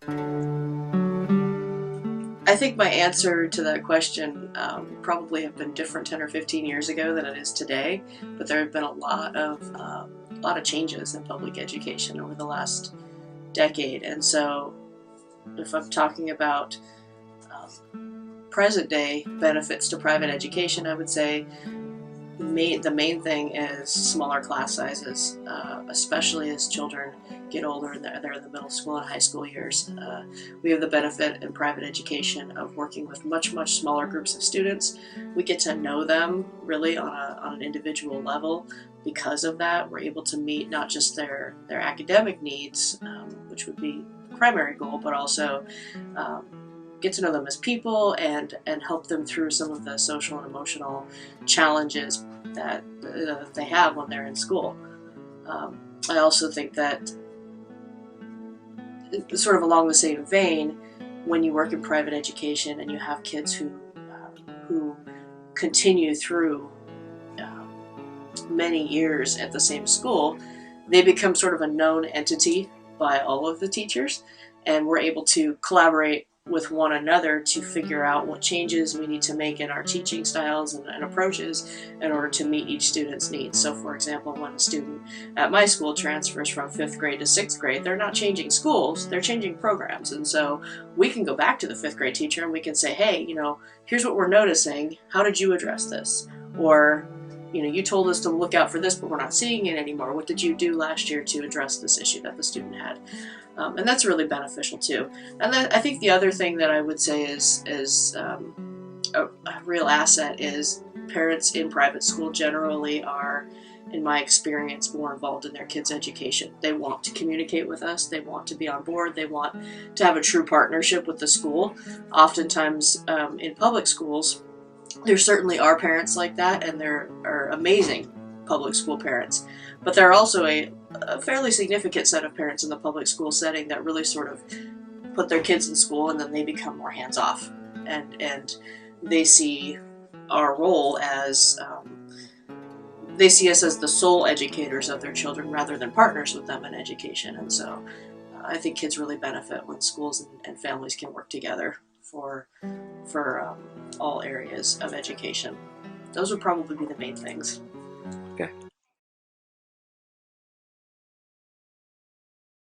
I think my answer to that question probably have been different 10 or 15 years ago than it is today, but there have been a lot of changes in public education over the last decade. And so if I'm talking about present day benefits to private education, I would say the main thing is smaller class sizes, especially as children get older and they're in the middle school and high school years. We have the benefit in private education of working with much smaller groups of students. We get to know them really on an individual level. Because of that, we're able to meet not just their academic needs, which would be the primary goal, but also um, get to know them as people and help them through some of the social and emotional challenges that they have when they're in school. I also think that, sort of along the same vein, when you work in private education and you have kids who continue through uh, many years at the same school, they become sort of a known entity by all of the teachers, and we're able to collaborate with one another to figure out what changes we need to make in our teaching styles and approaches in order to meet each student's needs. So, for example, when a student at my school transfers from fifth grade to sixth grade, they're not changing schools, they're changing programs. And so we can go back to the fifth grade teacher and we can say, hey, here's what we're noticing. How did you address this? Or, you told us to look out for this, but we're not seeing it anymore. What did you do last year to address this issue that the student had? And that's really beneficial too. And then I think the other thing that I would say is a real asset is parents in private school generally are, in my experience, more involved in their kids' education. They want to communicate with us. They want to be on board. They want to have a true partnership with the school. Oftentimes, in public schools, there certainly are parents like that, and there are amazing public school parents. But there are also a fairly significant set of parents in the public school setting that really sort of put their kids in school and then they become more hands off. And they see our role as they see us as the sole educators of their children rather than partners with them in education. And so I think kids really benefit when schools and families can work together for all areas of education. Those would probably be the main things. Okay.